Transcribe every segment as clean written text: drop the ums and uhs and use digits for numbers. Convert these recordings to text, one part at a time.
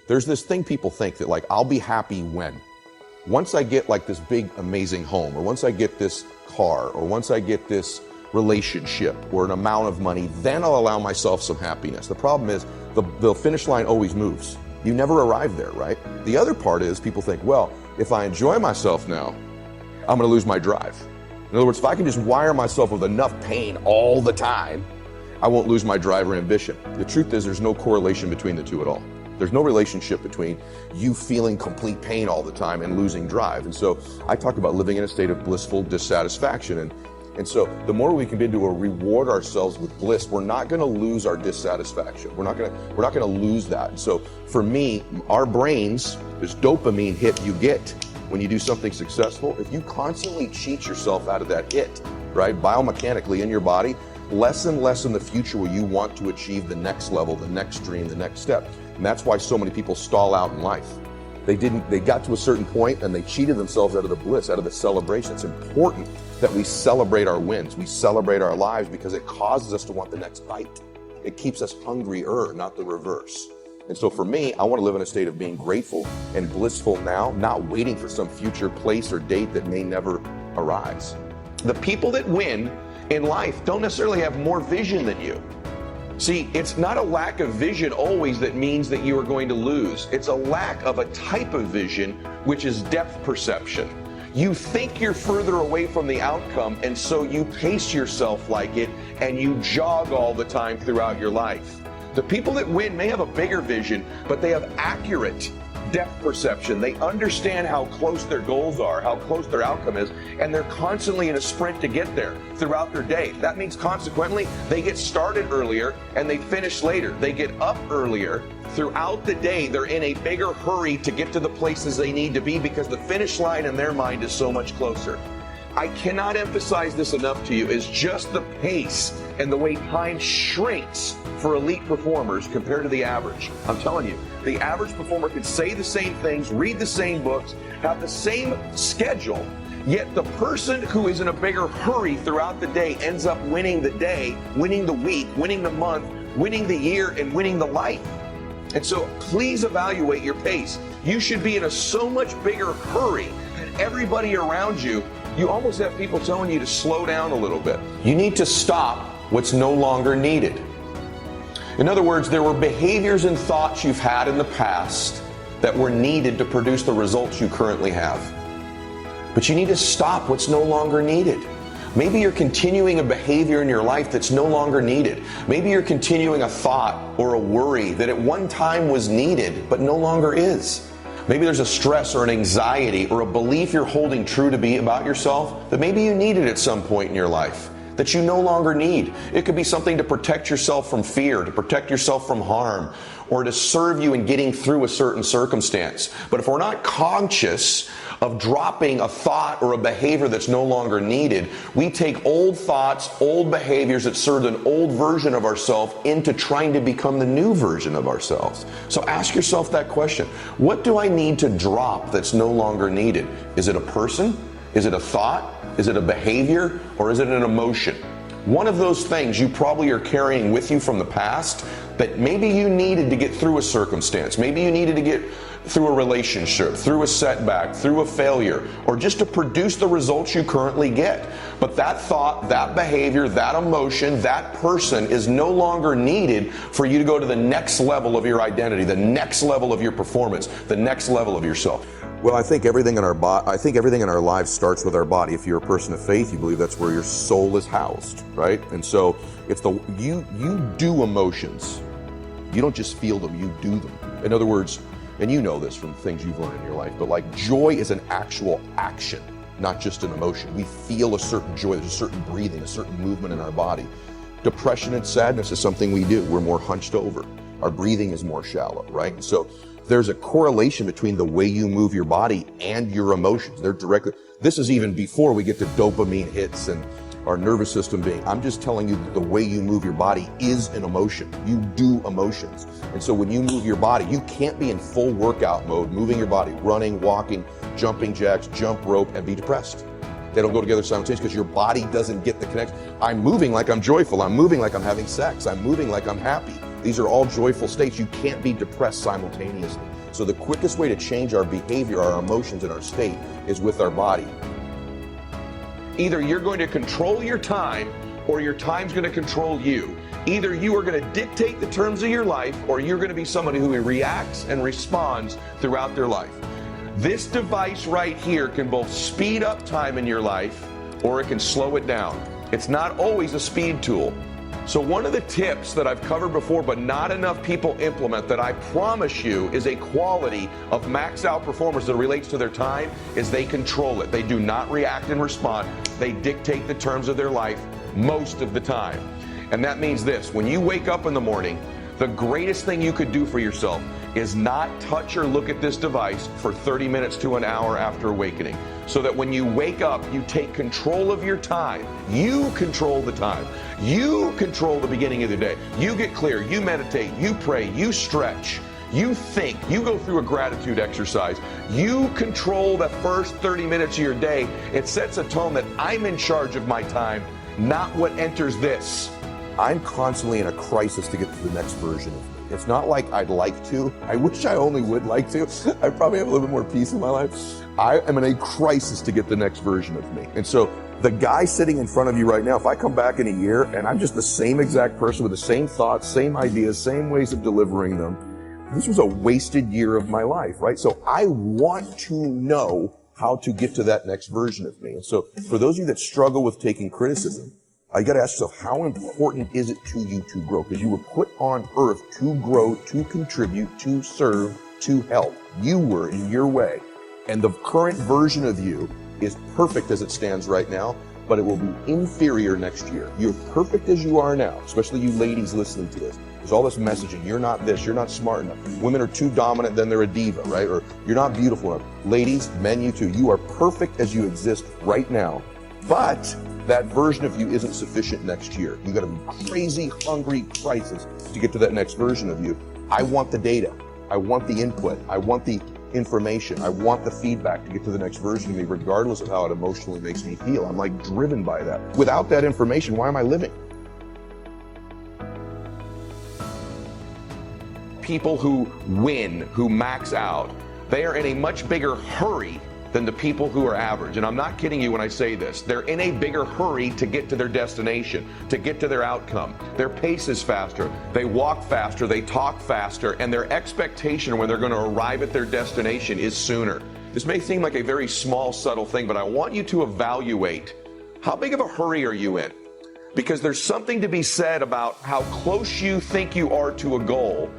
There's this thing people think that like, I'll be happy when. Once I get like this big, amazing home, or once I get this car, or once I get this relationship or an amount of money, then I'll allow myself some happiness. The problem is the finish line always moves. You never arrive there, right? The other part is people think, well, if I enjoy myself now, I'm gonna lose my drive. In other words, if I can just wire myself with enough pain all the time, I won't lose my drive or ambition. The truth is there's no correlation between the two at all. There's no relationship between you feeling complete pain all the time and losing drive. And so I talk about living in a state of blissful dissatisfaction. And so the more we can begin to reward ourselves with bliss, we're not going to lose our dissatisfaction. We're not going to lose that. And so for me, our brains, this dopamine hit you get when you do something successful, if you constantly cheat yourself out of that hit, right, biomechanically in your body, less and less in the future will you want to achieve the next level, the next dream, the next step. And that's why so many people stall out in life. They got to a certain point and they cheated themselves out of the bliss, out of the celebration. It's important that we celebrate our wins. We celebrate our lives because it causes us to want the next bite. It keeps us hungrier, not the reverse. And so for me, I want to live in a state of being grateful and blissful now, not waiting for some future place or date that may never arise. The people that win in life don't necessarily have more vision than you. See, it's not a lack of vision always that means that you are going to lose. It's a lack of a type of vision, which is depth perception. You think you're further away from the outcome, and so you pace yourself like it, and you jog all the time throughout your life. The people that win may have a bigger vision, but they have accurate depth perception. They understand how close their goals are, how close their outcome is, and they're constantly in a sprint to get there throughout their day. That means consequently, they get started earlier and they finish later. They get up earlier. Throughout the day, they're in a bigger hurry to get to the places they need to be because the finish line in their mind is so much closer. I cannot emphasize this enough to you, is just the pace and the way time shrinks for elite performers compared to the average. I'm telling you, the average performer could say the same things, read the same books, have the same schedule, yet the person who is in a bigger hurry throughout the day ends up winning the day, winning the week, winning the month, winning the year, and winning the life. And so please evaluate your pace. You should be in a so much bigger hurry than everybody around you. You almost have people telling you to slow down a little bit. You need to stop what's no longer needed. In other words, there were behaviors and thoughts you've had in the past that were needed to produce the results you currently have. But you need to stop what's no longer needed. Maybe you're continuing a behavior in your life that's no longer needed. Maybe you're continuing a thought or a worry that at one time was needed but no longer is. Maybe there's a stress or an anxiety or a belief you're holding true to be about yourself that maybe you needed at some point in your life that you no longer need. It could be something to protect yourself from fear, to protect yourself from harm, or to serve you in getting through a certain circumstance. But if we're not conscious of dropping a thought or a behavior that's no longer needed, we take old thoughts, old behaviors that served an old version of ourselves into trying to become the new version of ourselves. So ask yourself that question. What do I need to drop that's no longer needed? Is it a person? Is it a thought? Is it a behavior? Or is it an emotion? One of those things you probably are carrying with you from the past that maybe you needed to get through a circumstance. Maybe you needed to get through a relationship, through a setback, through a failure, or just to produce the results you currently get. But that thought, that behavior, that emotion, that person is no longer needed for you to go to the next level of your identity, the next level of your performance, the next level of yourself. Well, I think everything in our lives starts with our body. If you're a person of faith, you believe that's where your soul is housed, right? And so it's you do emotions. You don't just feel them, you do them. In other words, and you know this from things you've learned in your life, but like joy is an actual action, not just an emotion. We feel a certain joy, there's a certain breathing, a certain movement in our body. Depression and sadness is something we do. We're more hunched over. Our breathing is more shallow, right? So there's a correlation between the way you move your body and your emotions. They're directly, this is even before we get to dopamine hits and our nervous system being, I'm just telling you that the way you move your body is an emotion. You do emotions. And so when you move your body, you can't be in full workout mode, moving your body, running, walking, jumping jacks, jump rope, and be depressed. They don't go together simultaneously because your body doesn't get the connection. I'm moving like I'm joyful. I'm moving like I'm having sex. I'm moving like I'm happy. These are all joyful states. You can't be depressed simultaneously. So the quickest way to change our behavior, our emotions, and our state is with our body. Either you're going to control your time or your time's going to control you. Either you are going to dictate the terms of your life or you're going to be somebody who reacts and responds throughout their life. This device right here can both speed up time in your life or it can slow it down. It's not always a speed tool. So one of the tips that I've covered before but not enough people implement that I promise you is a quality of max out performers that relates to their time is they control it. They do not react and respond. They dictate the terms of their life most of the time. And that means this: when you wake up in the morning, the greatest thing you could do for yourself is not touch or look at this device for 30 minutes to an hour after awakening. So that when you wake up, you take control of your time. You control the time. You control the beginning of the day. You get clear, you meditate, you pray, you stretch, you think, you go through a gratitude exercise. You control the first 30 minutes of your day. It sets a tone that I'm in charge of my time, not what enters this. I'm constantly in a crisis to get to the next version of me. It's not like I'd like to. I wish I only would like to. I probably have a little bit more peace in my life. I am in a crisis to get the next version of me. And so the guy sitting in front of you right now, if I come back in a year and I'm just the same exact person with the same thoughts, same ideas, same ways of delivering them, this was a wasted year of my life, right? So I want to know how to get to that next version of me. And so for those of you that struggle with taking criticism, you got to ask yourself, how important is it to you to grow? Because you were put on earth to grow, to contribute, to serve, to help. You were in your way. And the current version of you is perfect as it stands right now, but it will be inferior next year. You're perfect as you are now, especially you ladies listening to this. There's all this messaging. You're not this. You're not smart enough. Women are too dominant, then they're a diva, right? Or you're not beautiful enough. Ladies, men, you too. You are perfect as you exist right now. But that version of you isn't sufficient next year. You got to be crazy, hungry, crisis to get to that next version of you. I want the data. I want the input. I want the information. I want the feedback to get to the next version of me, regardless of how it emotionally makes me feel. I'm like driven by that. Without that information, why am I living? People who win, who max out, they are in a much bigger hurry than the people who are average. And I'm not kidding you when I say this. They're in a bigger hurry to get to their destination, to get to their outcome. Their pace is faster. They walk faster, they talk faster, and their expectation when they're going to arrive at their destination is sooner. This may seem like a very small, subtle thing, but I want you to evaluate how big of a hurry are you in? Because there's something to be said about how close you think you are to a goal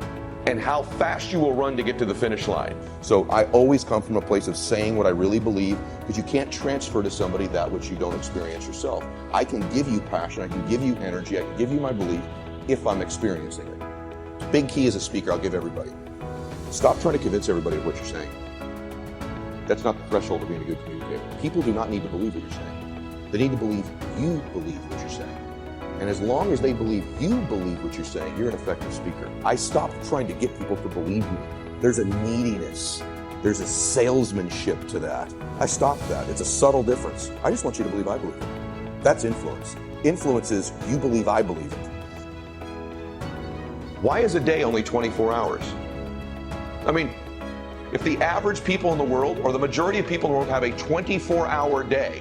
and how fast you will run to get to the finish line. So I always come from a place of saying what I really believe, because you can't transfer to somebody that which you don't experience yourself. I can give you passion, I can give you energy, I can give you my belief if I'm experiencing it. Big key as a speaker, I'll give everybody. Stop trying to convince everybody of what you're saying. That's not the threshold of being a good communicator. People do not need to believe what you're saying. They need to believe you believe what you're saying. And as long as they believe you believe what you're saying, you're an effective speaker. I stopped trying to get people to believe me. There's a neediness. There's a salesmanship to that. I stopped that. It's a subtle difference. I just want you to believe I believe it. That's influence. Influence is you believe I believe it. Why is a day only 24 hours? I mean, if the average people in the world, or the majority of people in the world, have a 24-hour day,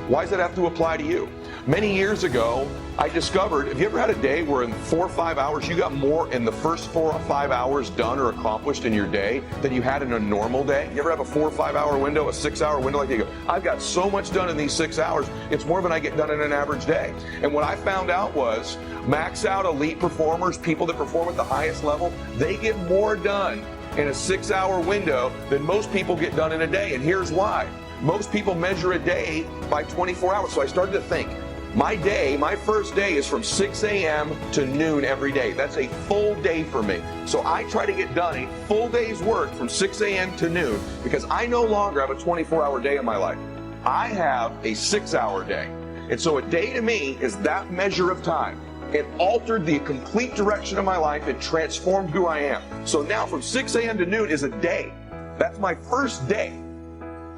why does that have to apply to you? Many years ago, I discovered, have you ever had a day where in 4 or 5 hours, you got more in the first 4 or 5 hours done or accomplished in your day than you had in a normal day? You ever have a 4 or 5 hour window, a 6 hour window, like you go, I've got so much done in these 6 hours, it's more than I get done in an average day. And what I found out was, max out elite performers, people that perform at the highest level, they get more done in a 6 hour window than most people get done in a day. And here's why. Most people measure a day by 24 hours. So I started to think, my day, my first day is from 6 a.m. to noon every day. That's a full day for me. So I try to get done a full day's work from 6 a.m. to noon because I no longer have a 24-hour day in my life. I have a 6-hour day. And so a day to me is that measure of time. It altered the complete direction of my life. It transformed who I am. So now from 6 a.m. to noon is a day. That's my first day.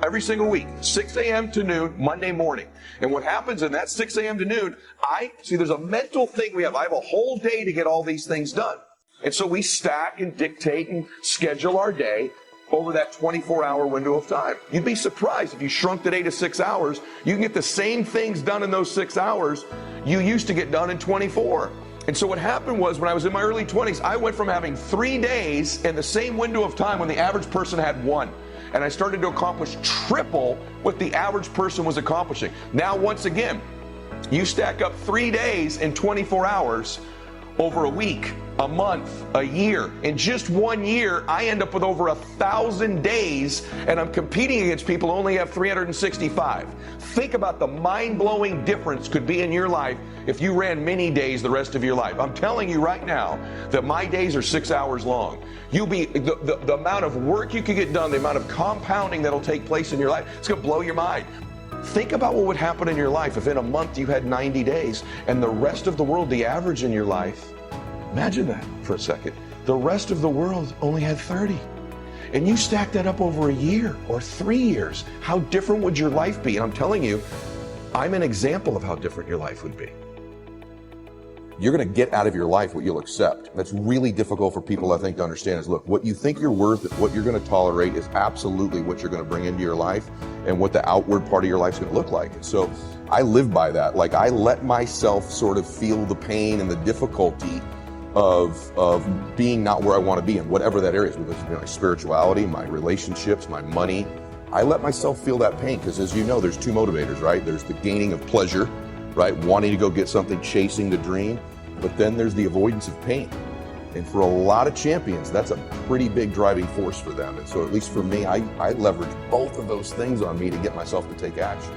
Every single week, 6 a.m. to noon, Monday morning. And what happens in that 6 a.m. to noon, there's a mental thing we have. I have a whole day to get all these things done. And so we stack and dictate and schedule our day over that 24-hour window of time. You'd be surprised if you shrunk the day to 6 hours, you can get the same things done in those 6 hours you used to get done in 24. And so what happened was, when I was in my early 20s, I went from having 3 days in the same window of time when the average person had 1. And I started to accomplish triple what the average person was accomplishing. Now, once again, you stack up 3 days in 24 hours over a week, a month, a year. In just 1 year, I end up with over 1,000 days, and I'm competing against people who only have 365. Think about the mind-blowing difference could be in your life if you ran many days the rest of your life. I'm telling you right now that my days are 6 hours long. You'll be, the amount of work you can get done, the amount of compounding that'll take place in your life, it's gonna blow your mind. Think about what would happen in your life if in a month you had 90 days and the rest of the world, the average in your life, imagine that for a second, the rest of the world only had 30. And you stack that up over a year or 3 years. How different would your life be? And I'm telling you, I'm an example of how different your life would be. You're going to get out of your life what you'll accept. That's really difficult for people, I think, to understand is, look, what you think you're worth, what you're going to tolerate is absolutely what you're going to bring into your life and what the outward part of your life is going to look like. And so I live by that. Like, I let myself sort of feel the pain and the difficulty of being not where I want to be in whatever that area is, whether it's my spirituality, my relationships, my money. I let myself feel that pain because, as you know, there's 2 motivators, right? There's the gaining of pleasure, right? Wanting to go get something, chasing the dream. But then there's the avoidance of pain. And for a lot of champions, that's a pretty big driving force for them. And so at least for me, I leverage both of those things on me to get myself to take action.